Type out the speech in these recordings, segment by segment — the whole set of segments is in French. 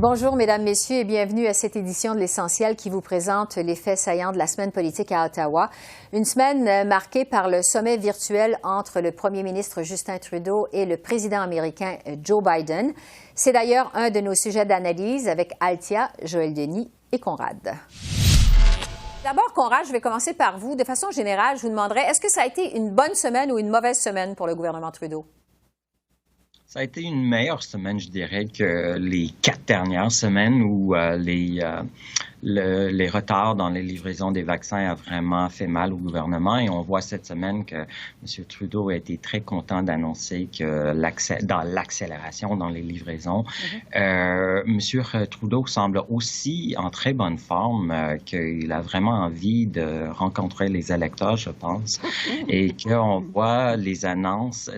Bonjour, Mesdames, Messieurs, et bienvenue à cette édition de l'Essentiel qui vous présente les faits saillants de la semaine politique à Ottawa. Une semaine marquée par le sommet virtuel entre le premier ministre Justin Trudeau et le président américain Joe Biden. C'est d'ailleurs un de nos sujets d'analyse avec Althia, Joël Denis et Conrad. D'abord, Conrad, je vais commencer par vous. De façon générale, je vous demanderais, est-ce que ça a été une bonne semaine ou une mauvaise semaine pour le gouvernement Trudeau? Ça a été une meilleure semaine, je dirais, que les 4 dernières semaines où les retards dans les livraisons des vaccins a vraiment fait mal au gouvernement. Et on voit cette semaine que M. Trudeau a été très content d'annoncer que dans l'accélération dans les livraisons, M. Trudeau semble aussi en très bonne forme, qu'il a vraiment envie de rencontrer les électeurs, je pense, et qu'on voit les annonces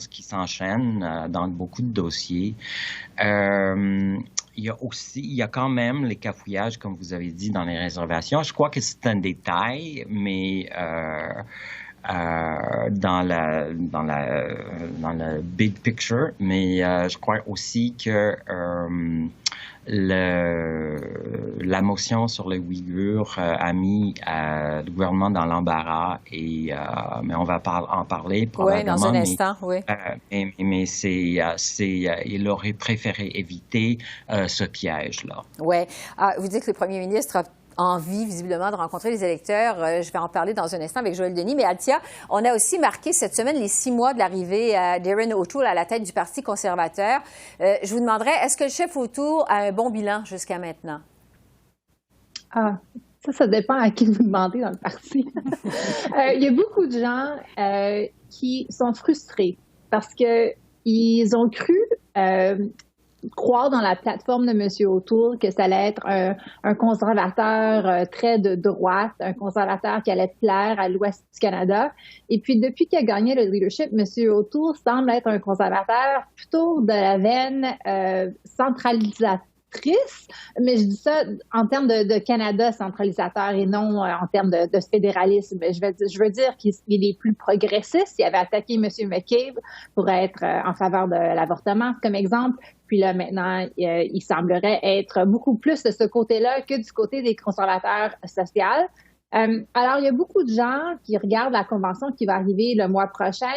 qui s'enchaînent dans beaucoup de dossiers. Il y a quand même les cafouillages, comme vous avez dit, dans les réservations. Je crois que c'est un détail, mais dans le big picture. Mais je crois aussi que la motion sur les Ouïghours a mis le gouvernement dans l'embarras, mais on va en parler probablement. Oui, dans un instant, oui. Mais il aurait préféré éviter ce piège-là. Oui. Vous dites que le premier ministre a envie, visiblement, de rencontrer les électeurs. Je vais en parler dans un instant avec Joël Denis. Mais Althia, on a aussi marqué cette semaine les 6 mois de l'arrivée d'Erin O'Toole à la tête du Parti conservateur. Je vous demanderais, est-ce que le chef O'Toole a un bon bilan jusqu'à maintenant? Ça dépend à qui vous demandez dans le parti. Il y a beaucoup de gens qui sont frustrés parce qu'ils ont cru croire dans la plateforme de M. O'Toole que ça allait être un conservateur très de droite, un conservateur qui allait plaire à l'ouest du Canada. Et puis, depuis qu'il a gagné le leadership, M. O'Toole semble être un conservateur plutôt de la veine centralisatrice. Mais je dis ça en termes de Canada centralisateur et non en termes de fédéralisme. Je veux dire qu'il est plus progressiste. Il avait attaqué M. McCabe pour être en faveur de l'avortement, comme exemple. Puis là, maintenant, il semblerait être beaucoup plus de ce côté-là que du côté des conservateurs sociaux. Alors, il y a beaucoup de gens qui regardent la convention qui va arriver le mois prochain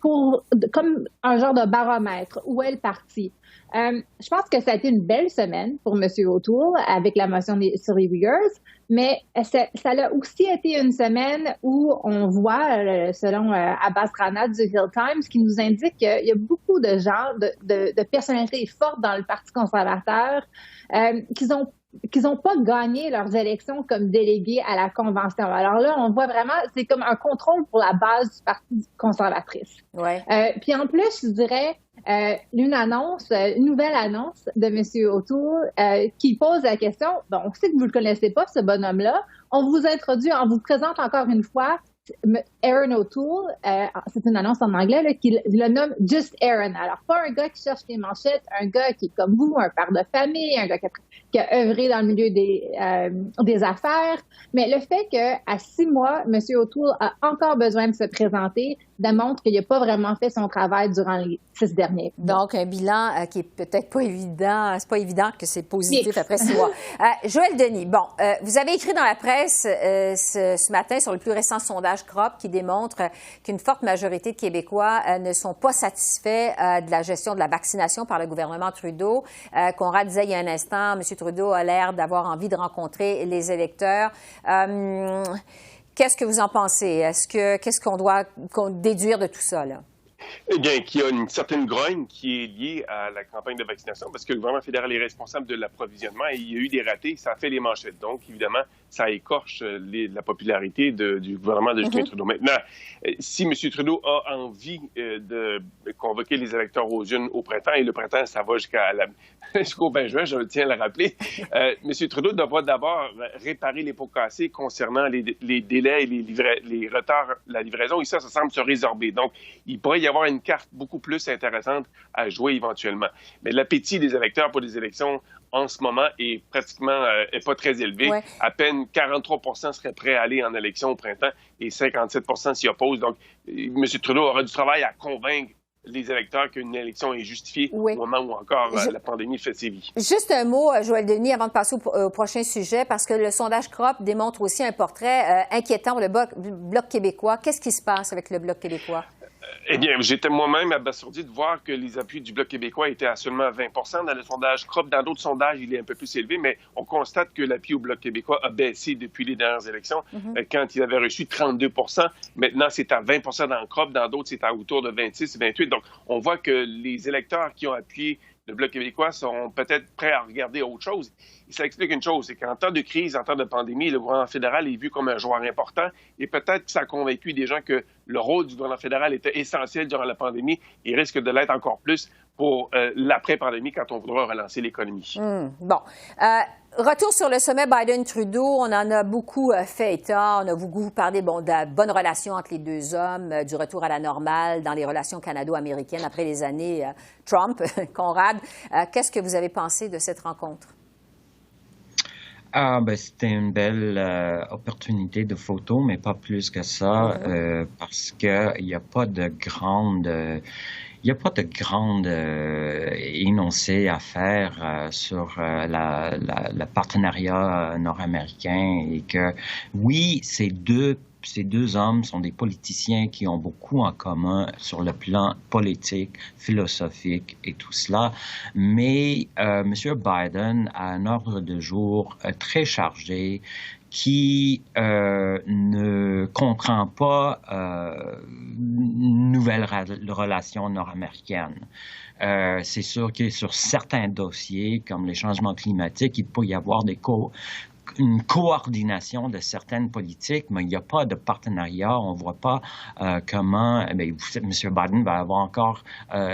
comme un genre de baromètre. Où est le parti? Je pense que ça a été une belle semaine pour M. O'Toole avec la motion sur les Uyghurs, mais ça a aussi été une semaine où on voit, selon Abbas Rana du Hill Times, qui nous indique qu'il y a beaucoup de gens, de personnalités fortes dans le Parti conservateur qui n'ont pas gagné leurs élections comme délégués à la Convention. Alors là, on voit vraiment, c'est comme un contrôle pour la base du Parti conservatrice. Ouais. Puis en plus, je dirais, une nouvelle annonce de M. O'Toole qui pose la question, on sait que vous ne le connaissez pas, ce bonhomme-là, on vous présente encore une fois Erin O'Toole, c'est une annonce en anglais, là, qui le nomme Just Erin. Alors, pas un gars qui cherche les manchettes, un gars qui est comme vous, un père de famille, un gars qui a œuvré dans le milieu des affaires. Mais le fait qu'à 6 mois, M. O'Toole a encore besoin de se présenter démontre qu'il n'a pas vraiment fait son travail durant les 6 derniers mois. Donc, un bilan qui est peut-être pas évident. C'est pas évident que c'est positif après 6 mois. Joël Denis, vous avez écrit dans la presse ce matin sur le plus récent sondage CROP qui démontre qu'une forte majorité de Québécois ne sont pas satisfaits de la gestion de la vaccination par le gouvernement Trudeau. Conrad disait il y a un instant, M. Trudeau a l'air d'avoir envie de rencontrer les électeurs. Qu'est-ce que vous en pensez? Qu'est-ce qu'on doit déduire de tout ça, là? Eh bien, qu'il y a une certaine grogne qui est liée à la campagne de vaccination parce que le gouvernement fédéral est responsable de l'approvisionnement et il y a eu des ratés, ça a fait les manchettes. Donc, évidemment, ça écorche la popularité du gouvernement de Justin Trudeau. Maintenant, si M. Trudeau a envie de convoquer les électeurs aux urnes au printemps, et le printemps, ça va jusqu'au 20 juin, je tiens à le rappeler, M. Trudeau devra d'abord réparer les pots cassés concernant les délais et les retards, la livraison, et ça semble se résorber. Donc, il pourrait y avoir une carte beaucoup plus intéressante à jouer éventuellement. Mais l'appétit des électeurs pour les élections en ce moment est pratiquement pas très élevé. Ouais. À peine 43 % seraient prêts à aller en élection au printemps et 57 % s'y opposent. Donc, M. Trudeau aura du travail à convaincre les électeurs qu'une élection est justifiée oui. au moment où encore la pandémie fait sévir. Juste un mot, Joël Denis, avant de passer au prochain sujet, parce que le sondage CROP démontre aussi un portrait inquiétant pour le Bloc québécois. Qu'est-ce qui se passe avec le Bloc québécois? Eh bien, j'étais moi-même abasourdi de voir que les appuis du Bloc québécois étaient à seulement 20 dans le sondage CROP. Dans d'autres sondages, il est un peu plus élevé, mais on constate que l'appui au Bloc québécois a baissé depuis les dernières élections. Quand il avait reçu 32 maintenant, c'est à 20 dans le CROP. Dans d'autres, c'est à autour de 26-28. Donc, on voit que les électeurs qui ont appuyé le Bloc québécois sont peut-être prêts à regarder autre chose. Ça explique une chose, c'est qu'en temps de crise, en temps de pandémie, le gouvernement fédéral est vu comme un joueur important et peut-être que ça a convaincu des gens que le rôle du gouvernement fédéral était essentiel durant la pandémie et risque de l'être encore plus pour l'après-pandémie quand on voudra relancer l'économie. Bon. Retour sur le sommet Biden-Trudeau. On en a beaucoup fait état. On a beaucoup parlé de la bonne relation entre les deux hommes, du retour à la normale dans les relations canado-américaines après les années Trump. Conrad, qu'est-ce que vous avez pensé de cette rencontre? C'était une belle opportunité de photo, mais pas plus que ça, parce qu'il n'y a pas de grande... Il n'y a pas de grande énoncé à faire sur le partenariat nord-américain et que, oui, ces deux hommes sont des politiciens qui ont beaucoup en commun sur le plan politique, philosophique et tout cela. Mais M. Biden a un ordre de jour très chargé qui ne comprend pas une nouvelle relation nord-américaine. C'est sûr que sur certains dossiers, comme les changements climatiques, il peut y avoir une coordination de certaines politiques, mais il n'y a pas de partenariat. On ne voit pas comment M. Biden va avoir encore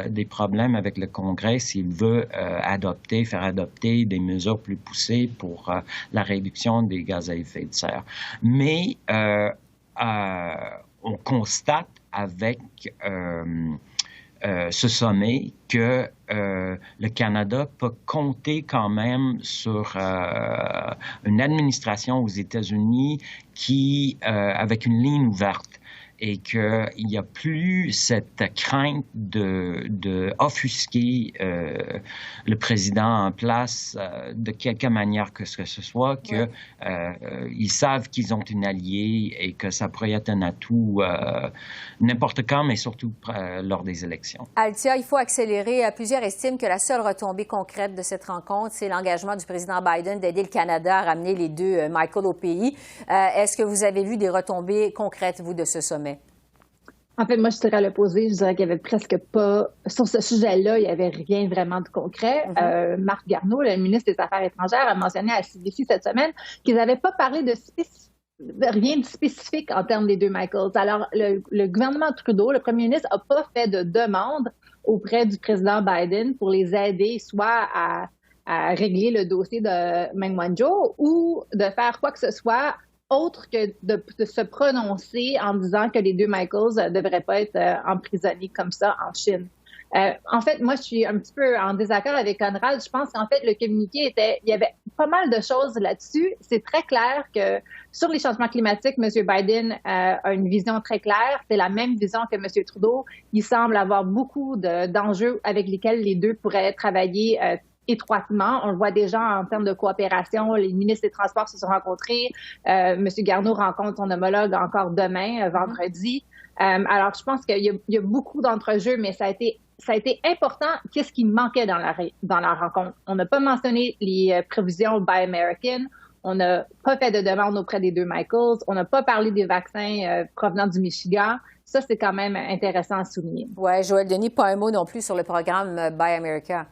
des problèmes avec le Congrès s'il veut faire adopter des mesures plus poussées pour la réduction des gaz à effet de serre. Mais on constate avec ce sommet que le Canada peut compter quand même sur une administration aux États-Unis qui, avec une ligne ouverte, et qu'il n'y a plus cette crainte de offusquer le président en place de quelque manière que ce soit, que ils savent qu'ils ont une alliée et que ça pourrait être un atout n'importe quand, mais surtout lors des élections. Althia, il faut accélérer. Plusieurs estiment que la seule retombée concrète de cette rencontre, c'est l'engagement du président Biden d'aider le Canada à ramener les deux Michael au pays. Est-ce que vous avez vu des retombées concrètes, vous, de ce sommet? En fait, moi, je dirais à l'opposé. Je dirais qu'il n'y avait presque pas... Sur ce sujet-là, il n'y avait rien vraiment de concret. Marc Garneau, le ministre des Affaires étrangères, a mentionné à CBC cette semaine qu'ils n'avaient pas parlé de rien de spécifique en termes des deux Michaels. Alors, le gouvernement Trudeau, le premier ministre, n'a pas fait de demande auprès du président Biden pour les aider soit à régler le dossier de Meng Wanzhou ou de faire quoi que ce soit autre que de se prononcer en disant que les deux Michaels ne devraient pas être emprisonnés comme ça en Chine. En fait, moi, je suis un petit peu en désaccord avec Conrad. Je pense qu'en fait, le communiqué il y avait pas mal de choses là-dessus. C'est très clair que sur les changements climatiques, M. Biden a une vision très claire. C'est la même vision que M. Trudeau. Il semble avoir beaucoup d'enjeux avec lesquels les deux pourraient travailler étroitement. On le voit déjà en termes de coopération. Les ministres des Transports se sont rencontrés. M. Garneau rencontre son homologue encore demain, vendredi. Alors, je pense qu'il y a beaucoup d'entrejeux, mais ça a été important. Qu'est-ce qui manquait dans la rencontre? On n'a pas mentionné les prévisions Buy American. On n'a pas fait de demande auprès des deux Michaels. On n'a pas parlé des vaccins provenant du Michigan. Ça, c'est quand même intéressant à souligner. Oui, Joël Denis, pas un mot non plus sur le programme Buy America.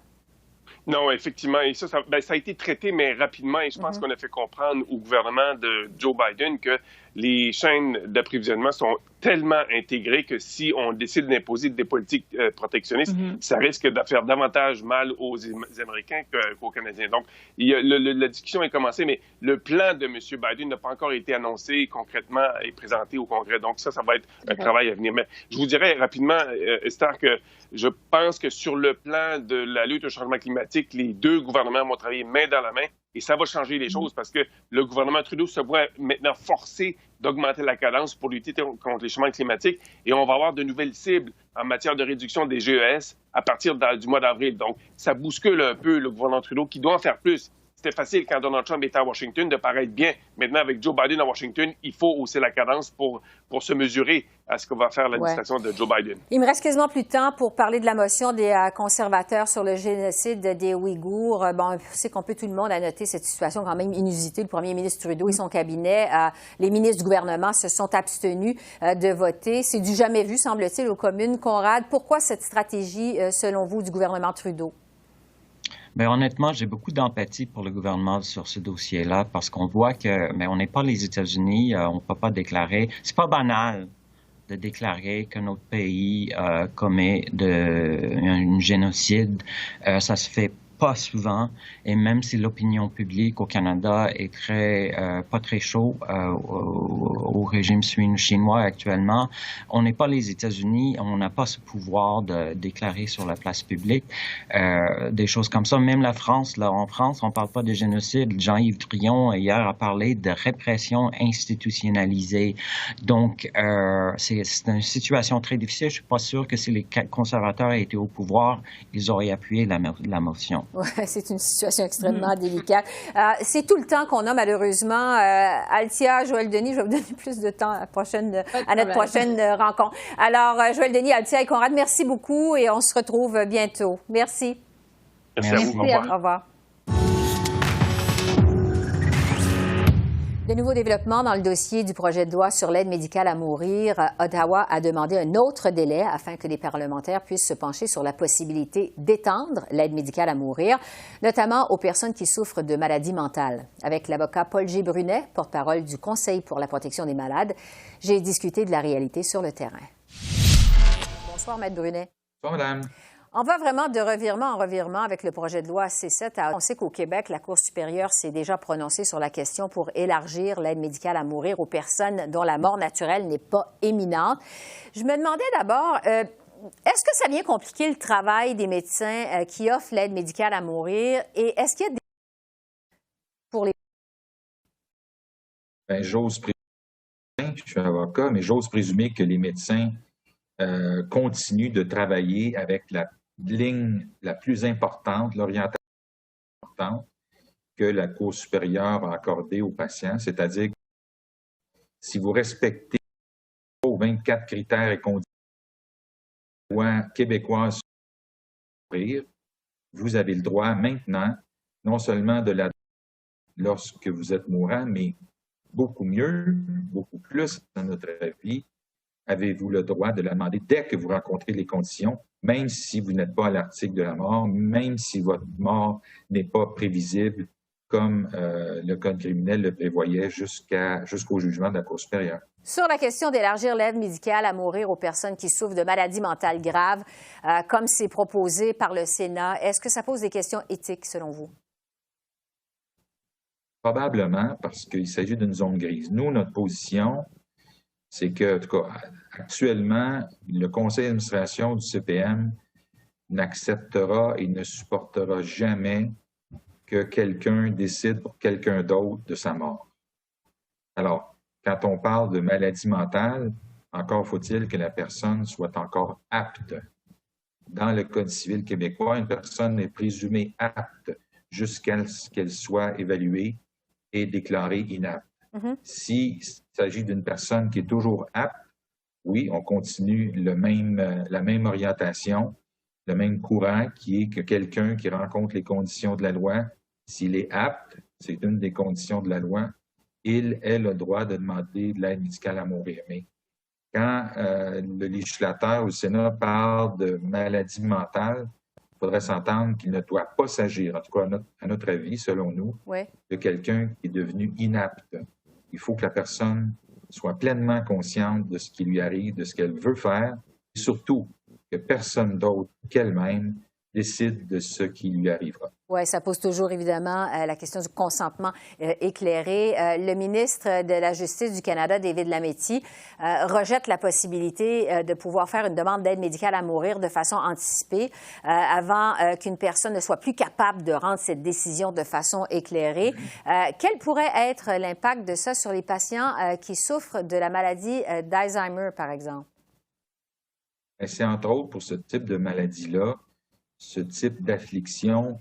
Non, effectivement. Et ça a été traité, mais rapidement. Et je pense qu'on a fait comprendre au gouvernement de Joe Biden que les chaînes d'approvisionnement sont tellement intégrées que si on décide d'imposer des politiques protectionnistes, ça risque de faire davantage mal aux Américains qu'aux Canadiens. Donc, la discussion est commencée, mais le plan de M. Biden n'a pas encore été annoncé concrètement et présenté au Congrès. Donc, ça va être un travail à venir. Mais je vous dirais rapidement, Esther, que je pense que sur le plan de la lutte au changement climatique, les deux gouvernements vont travailler main dans la main. Et ça va changer les choses parce que le gouvernement Trudeau se voit maintenant forcé d'augmenter la cadence pour lutter contre les changements climatiques. Et on va avoir de nouvelles cibles en matière de réduction des GES à partir du mois d'avril. Donc, ça bouscule un peu le gouvernement Trudeau qui doit en faire plus. C'était facile quand Donald Trump était à Washington de paraître bien. Maintenant, avec Joe Biden à Washington, il faut hausser la cadence pour se mesurer à ce que va faire l'administration de Joe Biden. Il me reste quasiment plus de temps pour parler de la motion des conservateurs sur le génocide des Ouïghours. Bon, on sait qu'on peut tout le monde à noter cette situation quand même inusitée. Le premier ministre Trudeau et son cabinet, les ministres du gouvernement se sont abstenus de voter. C'est du jamais vu, semble-t-il, aux communes. Conrad, pourquoi cette stratégie, selon vous, du gouvernement Trudeau? Bien, honnêtement, j'ai beaucoup d'empathie pour le gouvernement sur ce dossier-là parce qu'on voit que, mais on n'est pas les États-Unis, on ne peut pas déclarer. C'est pas banal de déclarer que notre pays commet un génocide. Ça se fait pas souvent, et même si l'opinion publique au Canada est pas très chaud au régime chinois actuellement, on n'est pas les États-Unis, on n'a pas ce pouvoir de déclarer sur la place publique des choses comme ça. Même la France, là, en France, on parle pas de génocide. Jean-Yves Drillon hier a parlé de répression institutionnalisée. Donc, c'est une situation très difficile. Je suis pas sûr que si les conservateurs étaient au pouvoir, ils auraient appuyé la motion. Oui, c'est une situation extrêmement délicate. C'est tout le temps qu'on a, malheureusement. Altia, Joël Denis, je vais vous donner plus de temps à notre prochaine rencontre. Alors, Joël Denis, Altia et Conrad, merci beaucoup et on se retrouve bientôt. Merci. Merci à vous. Au revoir. Au revoir. De nouveaux développements dans le dossier du projet de loi sur l'aide médicale à mourir. Ottawa a demandé un autre délai afin que les parlementaires puissent se pencher sur la possibilité d'étendre l'aide médicale à mourir, notamment aux personnes qui souffrent de maladies mentales. Avec l'avocat Paul G. Brunet, porte-parole du Conseil pour la protection des malades, j'ai discuté de la réalité sur le terrain. Bonsoir, Maître Brunet. Bonsoir, madame. On va vraiment de revirement en revirement avec le projet de loi C7. On sait qu'au Québec, la Cour supérieure s'est déjà prononcée sur la question pour élargir l'aide médicale à mourir aux personnes dont la mort naturelle n'est pas imminente. Je me demandais d'abord, est-ce que ça vient compliquer le travail des médecins qui offrent l'aide médicale à mourir et est-ce qu'il y a des... pour les... Bien, j'ose présumer, je suis avocat, mais j'ose présumer que les médecins continuent de travailler avec la ligne la plus importante, l'orientation la plus importante que la Cour supérieure a accordée aux patients, c'est-à-dire que si vous respectez les 24 critères et conditions de la loi québécoise, vous avez le droit maintenant, non seulement de la lorsque vous êtes mourant, mais beaucoup mieux, beaucoup plus dans notre vie, avez-vous le droit de la demander dès que vous rencontrez les conditions, même si vous n'êtes pas à l'article de la mort, même si votre mort n'est pas prévisible comme le Code criminel le prévoyait jusqu'au jugement de la Cour supérieure. Sur la question d'élargir l'aide médicale à mourir aux personnes qui souffrent de maladies mentales graves, comme c'est proposé par le Sénat, est-ce que ça pose des questions éthiques selon vous? Probablement, parce qu'il s'agit d'une zone grise. Nous, notre position, c'est que, en tout cas, actuellement, le conseil d'administration du CPM n'acceptera et ne supportera jamais que quelqu'un décide pour quelqu'un d'autre de sa mort. Alors, quand on parle de maladie mentale, encore faut-il que la personne soit encore apte. Dans le Code civil québécois, une personne est présumée apte jusqu'à ce qu'elle soit évaluée et déclarée inapte. S'il s'agit d'une personne qui est toujours apte, oui, on continue la même orientation, le même courant qui est que quelqu'un qui rencontre les conditions de la loi, s'il est apte, c'est une des conditions de la loi, elle a le droit de demander de l'aide médicale à mourir. Mais quand le législateur ou le Sénat parle de maladie mentale, il faudrait s'entendre qu'il ne doit pas s'agir, en tout cas à notre avis, selon nous, de quelqu'un qui est devenu inapte. Il faut que la personne soit pleinement consciente de ce qui lui arrive, de ce qu'elle veut faire, et surtout que personne d'autre qu'elle-même décide de ce qui lui arrivera. Oui, ça pose toujours évidemment la question du consentement éclairé. Le ministre de la Justice du Canada, David Lametti, rejette la possibilité de pouvoir faire une demande d'aide médicale à mourir de façon anticipée avant qu'une personne ne soit plus capable de rendre cette décision de façon éclairée. Quel pourrait être l'impact de ça sur les patients qui souffrent de la maladie d'Alzheimer, par exemple? C'est entre autres pour ce type de maladie-là, ce type d'affliction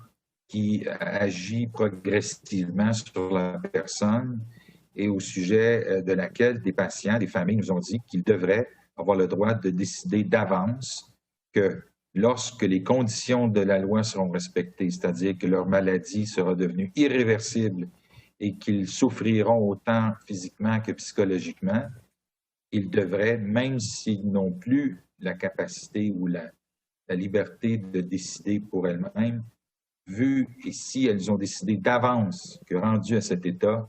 qui agit progressivement sur la personne et au sujet de laquelle des patients, des familles nous ont dit qu'ils devraient avoir le droit de décider d'avance que lorsque les conditions de la loi seront respectées, c'est-à-dire que leur maladie sera devenue irréversible et qu'ils souffriront autant physiquement que psychologiquement, ils devraient, même s'ils n'ont plus la capacité ou la liberté de décider pour elles-mêmes, vu et si elles ont décidé d'avance que, rendues à cet état,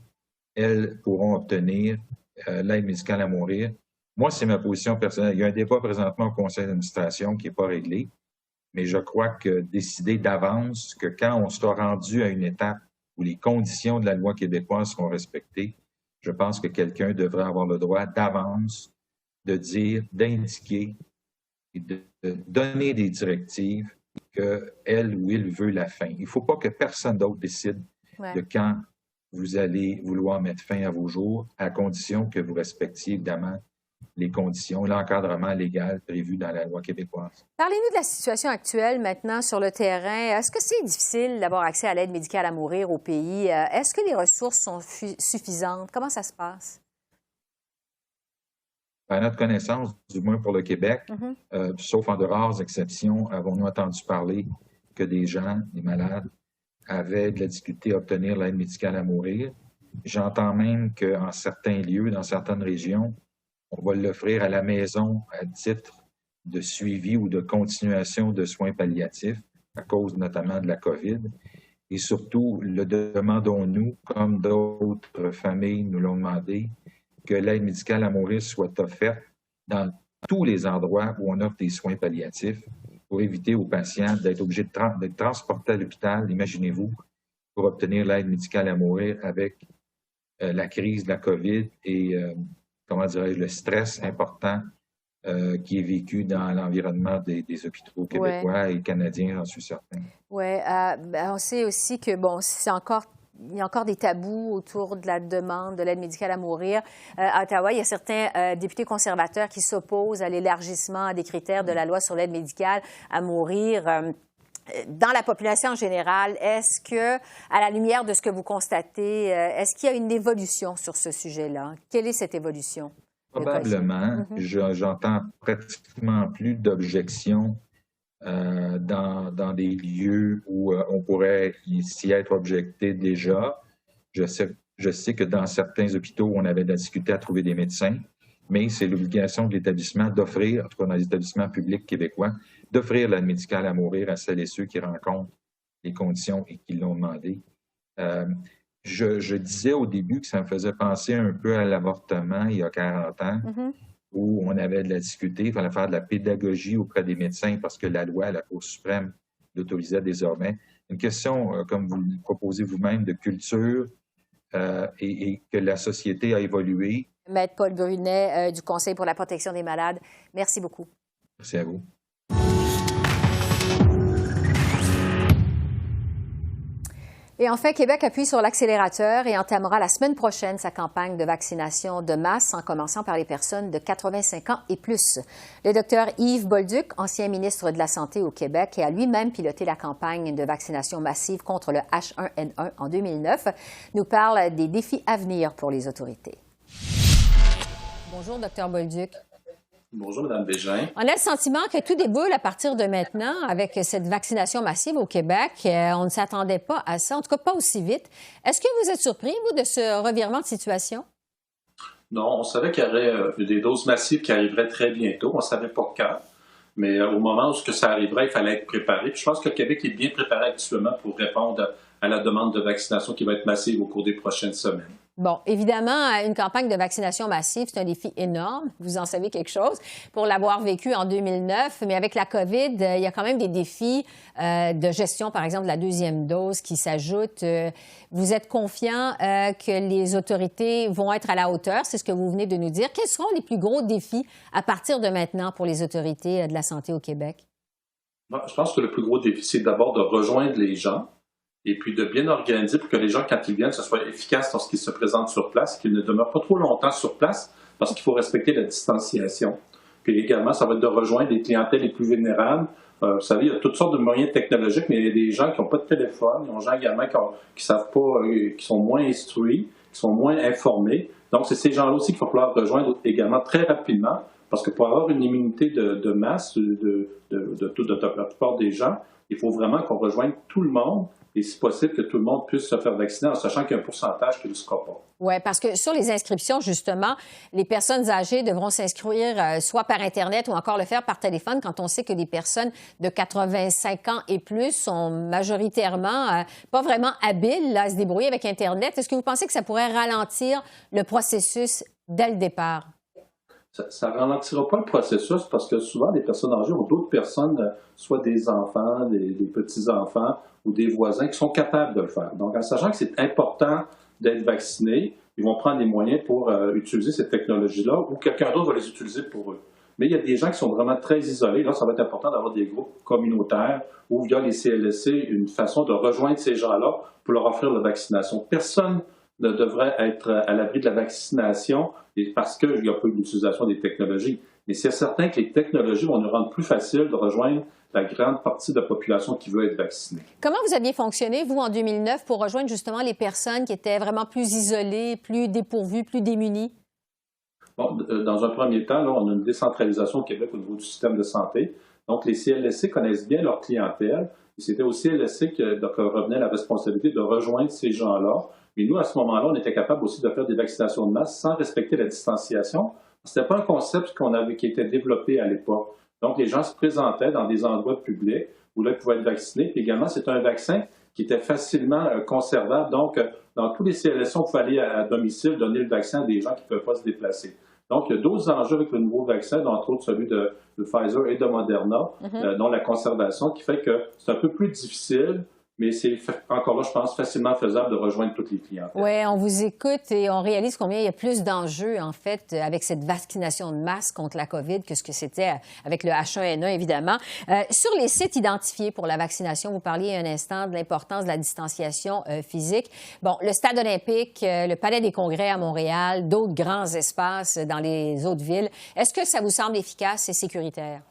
elles pourront obtenir l'aide médicale à mourir. Moi, c'est ma position personnelle. Il y a un débat présentement au conseil d'administration qui n'est pas réglé, mais je crois que décider d'avance que quand on sera rendu à une étape où les conditions de la loi québécoise seront respectées, je pense que quelqu'un devrait avoir le droit d'avance de dire, d'indiquer et de donner des directives qu'elle ou il veut la fin. Il ne faut pas que personne d'autre décide de quand vous allez vouloir mettre fin à vos jours, à condition que vous respectiez évidemment les conditions, l'encadrement légal prévu dans la loi québécoise. Parlez-nous de la situation actuelle maintenant sur le terrain. Est-ce que c'est difficile d'avoir accès à l'aide médicale à mourir au pays? Est-ce que les ressources sont suffisantes? Comment ça se passe? À notre connaissance, du moins pour le Québec, sauf en de rares exceptions, avons-nous entendu parler que des gens, des malades, avaient de la difficulté à obtenir l'aide médicale à mourir. J'entends même qu'en certains lieux, dans certaines régions, on va l'offrir à la maison à titre de suivi ou de continuation de soins palliatifs, à cause notamment de la COVID. Et surtout, le demandons-nous, comme d'autres familles nous l'ont demandé, que l'aide médicale à mourir soit offerte dans tous les endroits où on offre des soins palliatifs pour éviter aux patients d'être obligés d'être transportés à l'hôpital, imaginez-vous, pour obtenir l'aide médicale à mourir avec la crise de la COVID et, comment dirais-je, le stress important qui est vécu dans l'environnement des hôpitaux québécois et canadiens, j'en suis certain. Oui, on sait aussi que, bon, il y a encore des tabous autour de la demande de l'aide médicale à mourir. À Ottawa, il y a certains députés conservateurs qui s'opposent à l'élargissement des critères de la loi sur l'aide médicale à mourir. Dans la population en général, est-ce que, à la lumière de ce que vous constatez, est-ce qu'il y a une évolution sur ce sujet-là? Quelle est cette évolution? Probablement. J'entends pratiquement plus d'objections dans des lieux où on pourrait s'y être objecté déjà. Je sais que dans certains hôpitaux, on avait de la difficulté à trouver des médecins, mais c'est l'obligation de l'établissement d'offrir, en tout cas dans les établissements publics québécois, d'offrir l'aide médicale à mourir à celles et ceux qui rencontrent les conditions et qui l'ont demandé. Je disais au début que ça me faisait penser un peu à l'avortement il y a 40 ans, où on avait de la difficulté, il fallait faire de la pédagogie auprès des médecins parce que la loi, la Cour suprême, l'autorisait désormais. Une question, comme vous le proposez vous-même, de culture et que la société a évolué. Maître Paul Brunet du Conseil pour la protection des malades, merci beaucoup. Merci à vous. Et enfin, Québec appuie sur l'accélérateur et entamera la semaine prochaine sa campagne de vaccination de masse, en commençant par les personnes de 85 ans et plus. Le docteur Yves Bolduc, ancien ministre de la Santé au Québec, a lui-même piloté la campagne de vaccination massive contre le H1N1 en 2009, nous parle des défis à venir pour les autorités. Bonjour, docteur Bolduc. Bonjour, Mme Bégin. On a le sentiment que tout déboule à partir de maintenant avec cette vaccination massive au Québec. On ne s'attendait pas à ça, en tout cas pas aussi vite. Est-ce que vous êtes surpris, vous, de ce revirement de situation? Non, on savait qu'il y aurait des doses massives qui arriveraient très bientôt. On ne savait pas quand. Mais au moment où ça arriverait, il fallait être préparé. Puis je pense que le Québec est bien préparé actuellement pour répondre à la demande de vaccination qui va être massive au cours des prochaines semaines. Bon, évidemment, une campagne de vaccination massive, c'est un défi énorme. Vous en savez quelque chose pour l'avoir vécu en 2009. Mais avec la COVID, il y a quand même des défis de gestion, par exemple, de la deuxième dose qui s'ajoutent. Vous êtes confiant que les autorités vont être à la hauteur? C'est ce que vous venez de nous dire. Quels seront les plus gros défis à partir de maintenant pour les autorités de la santé au Québec? Je pense que le plus gros défi, c'est d'abord de rejoindre les gens et puis de bien organiser pour que les gens, quand ils viennent, ce soit efficace lorsqu'ils se présentent sur place, qu'ils ne demeurent pas trop longtemps sur place parce qu'il faut respecter la distanciation. Puis également, ça va être de rejoindre les clientèles les plus vulnérables. Vous savez, il y a toutes sortes de moyens technologiques, mais il y a des gens qui n'ont pas de téléphone, il y a des gens également qui savent pas, qui sont moins instruits, qui sont moins informés. Donc, c'est ces gens-là aussi qu'il va falloir rejoindre également très rapidement, parce que pour avoir une immunité de masse de la plupart des gens, il faut vraiment qu'on rejoigne tout le monde et si possible que tout le monde puisse se faire vacciner en sachant qu'il y a un pourcentage qui ne le sera pas. Oui, parce que sur les inscriptions, justement, les personnes âgées devront s'inscrire soit par Internet ou encore le faire par téléphone quand on sait que les personnes de 85 ans et plus sont majoritairement pas vraiment habiles à se débrouiller avec Internet. Est-ce que vous pensez que ça pourrait ralentir le processus dès le départ? Ça ne ralentira pas le processus parce que souvent, les personnes âgées ont d'autres personnes, soit des enfants, des petits-enfants ou des voisins qui sont capables de le faire. Donc, en sachant que c'est important d'être vacciné, ils vont prendre les moyens pour utiliser cette technologie-là ou quelqu'un d'autre va les utiliser pour eux. Mais il y a des gens qui sont vraiment très isolés. Là, ça va être important d'avoir des groupes communautaires ou via les CLSC, une façon de rejoindre ces gens-là pour leur offrir la vaccination. Personne ne devrait être à l'abri de la vaccination parce qu'il n'y a pas eu d'utilisation des technologies. Mais c'est certain que les technologies vont nous rendre plus facile de rejoindre la grande partie de la population qui veut être vaccinée. Comment vous aviez fonctionné, vous, en 2009, pour rejoindre justement les personnes qui étaient vraiment plus isolées, plus dépourvues, plus démunies? Bon, dans un premier temps, là, on a une décentralisation au Québec au niveau du système de santé. Donc, les CLSC connaissent bien leur clientèle. Et c'était au CLSC que revenait la responsabilité de rejoindre ces gens-là. Mais nous, à ce moment-là, on était capable aussi de faire des vaccinations de masse sans respecter la distanciation. Ce n'était pas un concept qui était développé à l'époque. Donc, les gens se présentaient dans des endroits publics où là, ils pouvaient être vaccinés. Puis également, c'est un vaccin qui était facilement conservable. Donc, dans tous les CLSC, on pouvait aller à domicile donner le vaccin à des gens qui ne peuvent pas se déplacer. Donc, il y a d'autres enjeux avec le nouveau vaccin, entre autres celui de Pfizer et de Moderna, dont la conservation, qui fait que c'est un peu plus difficile, mais c'est encore là, je pense, facilement faisable de rejoindre toutes les clientèles. Oui, on vous écoute et on réalise combien il y a plus d'enjeux, en fait, avec cette vaccination de masse contre la COVID que ce que c'était avec le H1N1, évidemment. Sur les sites identifiés pour la vaccination, vous parliez un instant de l'importance de la distanciation physique. Bon, le Stade olympique, le Palais des Congrès à Montréal, d'autres grands espaces dans les autres villes. Est-ce que ça vous semble efficace et sécuritaire?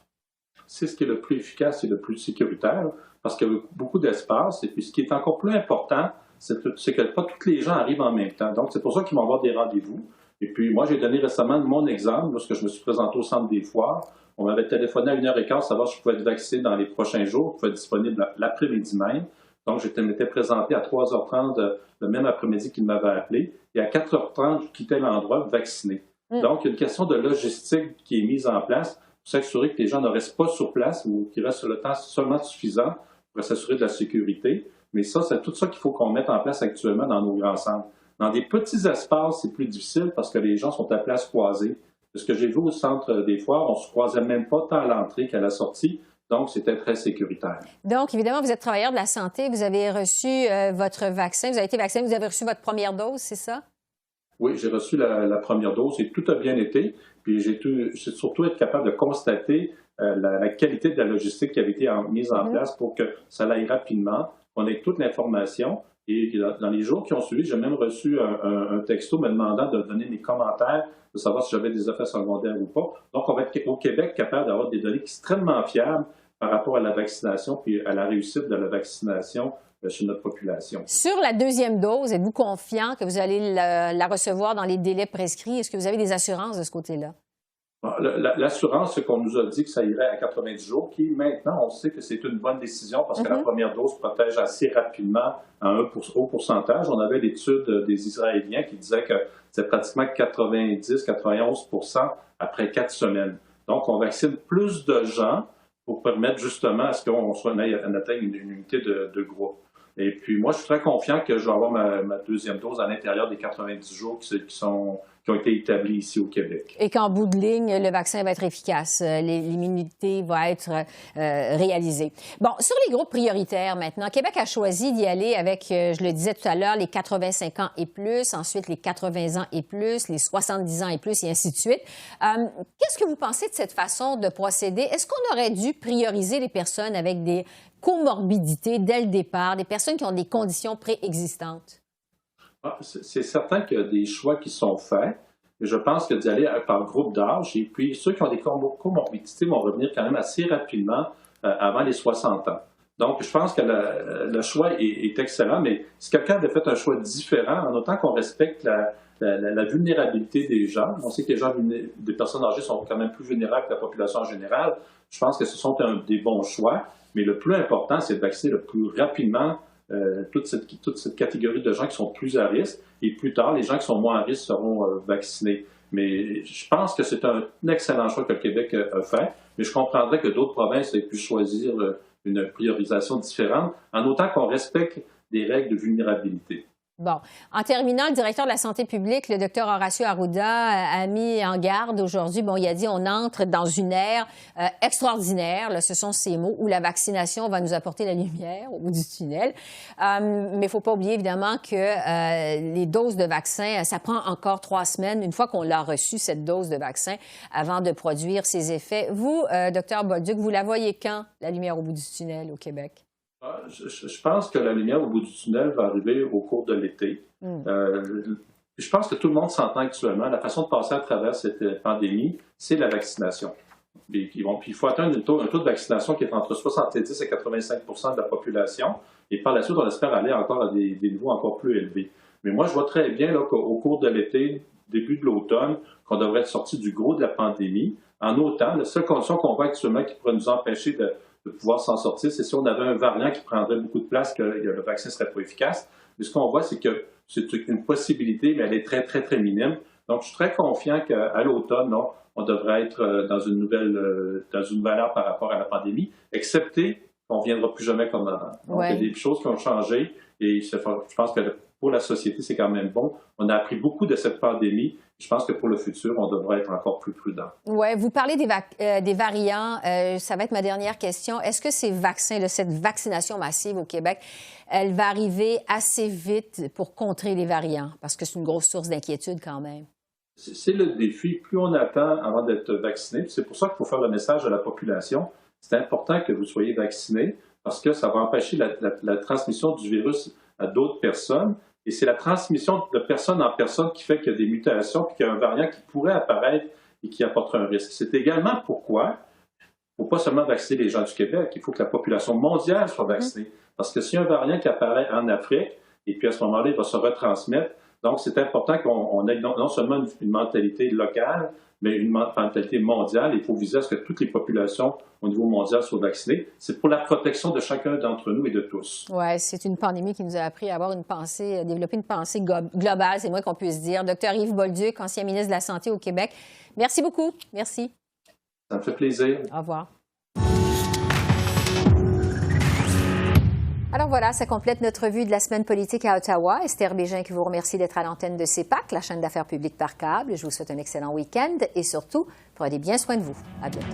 C'est ce qui est le plus efficace et le plus sécuritaire, parce qu'il y a beaucoup d'espace. Et puis, ce qui est encore plus important, c'est que pas tous les gens arrivent en même temps. Donc, c'est pour ça qu'ils vont avoir des rendez-vous. Et puis, moi, j'ai donné récemment mon exemple, lorsque je me suis présenté au Centre des foires. On m'avait téléphoné à 1h15 savoir si je pouvais être vacciné dans les prochains jours. Je pouvais être disponible l'après-midi même. Donc, je m'étais présenté à 3h30 le même après-midi qu'il m'avait appelé. Et à 4h30, je quittais l'endroit vacciné. Donc, il y a une question de logistique qui est mise en place pour s'assurer que les gens ne restent pas sur place ou qu'ils restent sur le temps seulement suffisant pour s'assurer de la sécurité. Mais ça, c'est tout ça qu'il faut qu'on mette en place actuellement dans nos grands centres. Dans des petits espaces, c'est plus difficile parce que les gens sont appelés à se croiser. Ce que j'ai vu au centre des foires, on ne se croisait même pas tant à l'entrée qu'à la sortie. Donc, c'était très sécuritaire. Donc, évidemment, vous êtes travailleur de la santé. Vous avez reçu votre vaccin. Vous avez été vacciné. Vous avez reçu votre première dose, c'est ça? Oui, j'ai reçu la première dose et tout a bien été. Puis j'ai surtout été capable de constater la qualité de la logistique qui avait été mise en place pour que ça aille rapidement, qu'on ait toute l'information. Et dans les jours qui ont suivi, j'ai même reçu un texto me demandant de donner des commentaires, de savoir si j'avais des effets secondaires ou pas. Donc, on va être au Québec capable d'avoir des données extrêmement fiables par rapport à la vaccination puis à la réussite de la vaccination chez notre population. Sur la deuxième dose, êtes-vous confiant que vous allez la recevoir dans les délais prescrits? Est-ce que vous avez des assurances de ce côté-là? L'assurance, c'est qu'on nous a dit que ça irait à 90 jours, qui maintenant, on sait que c'est une bonne décision parce que la première dose protège assez rapidement à un haut pourcentage. On avait l'étude des Israéliens qui disaient que c'est pratiquement 90-91% après 4 semaines. Donc, on vaccine plus de gens pour permettre justement à ce qu'on atteigne une immunité de groupe. Et puis, moi, je suis très confiant que je vais avoir ma deuxième dose à l'intérieur des 90 jours qui ont été établis ici au Québec. Et qu'en bout de ligne, le vaccin va être efficace, l'immunité va être réalisée. Bon, sur les groupes prioritaires maintenant, Québec a choisi d'y aller avec, je le disais tout à l'heure, les 85 ans et plus, ensuite les 80 ans et plus, les 70 ans et plus, et ainsi de suite. Qu'est-ce que vous pensez de cette façon de procéder? Est-ce qu'on aurait dû prioriser les personnes avec des comorbidités dès le départ, des personnes qui ont des conditions préexistantes? C'est certain qu'il y a des choix qui sont faits. Et je pense que d'y aller par groupe d'âge, et puis ceux qui ont des comorbidités vont revenir quand même assez rapidement avant les 60 ans. Donc, je pense que le choix est excellent, mais si quelqu'un avait fait un choix différent, en autant qu'on respecte la vulnérabilité des gens, on sait que des personnes âgées sont quand même plus vulnérables que la population en général, je pense que ce sont des bons choix, mais le plus important, c'est de vacciner le plus rapidement toute cette catégorie de gens qui sont plus à risque, et plus tard, les gens qui sont moins à risque seront vaccinés. Mais je pense que c'est un excellent choix que le Québec a fait, mais je comprendrais que d'autres provinces aient pu choisir une priorisation différente, en autant qu'on respecte des règles de vulnérabilité. Bon. En terminant, le directeur de la santé publique, le Dr Horacio Arruda, a mis en garde aujourd'hui. Bon, il a dit on entre dans une ère extraordinaire, là, ce sont ces mots, où la vaccination va nous apporter la lumière au bout du tunnel. Mais il ne faut pas oublier, évidemment, que les doses de vaccin, ça prend encore 3 semaines, une fois qu'on l'a reçu, cette dose de vaccin, avant de produire ses effets. Vous, Dr Bolduc, vous la voyez quand, la lumière au bout du tunnel au Québec? Je pense que la lumière au bout du tunnel va arriver au cours de l'été. Je pense que tout le monde s'entend actuellement. La façon de passer à travers cette pandémie, c'est la vaccination. Puis il faut atteindre un taux de vaccination qui est entre 70 et 85 de la population. Et par la suite, on espère aller encore à des niveaux encore plus élevés. Mais moi, je vois très bien là, qu'au cours de l'été, début de l'automne, qu'on devrait être sorti du gros de la pandémie. En autant, la seule condition qu'on voit actuellement qui pourrait nous empêcher de pouvoir s'en sortir, c'est si on avait un variant qui prendrait beaucoup de place, que le vaccin ne serait pas efficace. Mais ce qu'on voit, c'est que c'est une possibilité, mais elle est très, très, très minime. Donc, je suis très confiant qu'à l'automne, on devrait être dans une nouvelle ère par rapport à la pandémie, excepté qu'on ne reviendra plus jamais comme avant. Donc, il y a des choses qui ont changé et je pense que pour la société, c'est quand même bon. On a appris beaucoup de cette pandémie. Je pense que pour le futur, on devrait être encore plus prudent. Oui, vous parlez des variants. Ça va être ma dernière question. Est-ce que ces vaccins, cette vaccination massive au Québec, elle va arriver assez vite pour contrer les variants? Parce que c'est une grosse source d'inquiétude quand même. C'est le défi. Plus on attend avant d'être vacciné, c'est pour ça qu'il faut faire le message à la population. C'est important que vous soyez vaccinés parce que ça va empêcher la transmission du virus à d'autres personnes. Et c'est la transmission de personne en personne qui fait qu'il y a des mutations et qu'il y a un variant qui pourrait apparaître et qui apporterait un risque. C'est également pourquoi il ne faut pas seulement vacciner les gens du Québec, il faut que la population mondiale soit vaccinée. Parce que s'il y a un variant qui apparaît en Afrique, et puis à ce moment-là, il va se retransmettre. Donc, c'est important qu'on ait non seulement une mentalité locale, mais une mentalité mondiale. Il faut viser à ce que toutes les populations au niveau mondial soient vaccinées. C'est pour la protection de chacun d'entre nous et de tous. Oui, c'est une pandémie qui nous a appris à avoir développer une pensée globale, c'est moins qu'on puisse dire. Dr Yves Bolduc, ancien ministre de la Santé au Québec. Merci beaucoup. Merci. Ça me fait plaisir. Au revoir. Alors voilà, ça complète notre vue de la semaine politique à Ottawa. Esther Bégin qui vous remercie d'être à l'antenne de CEPAC, la chaîne d'affaires publiques par câble. Je vous souhaite un excellent week-end et surtout, prenez bien soin de vous. À bientôt.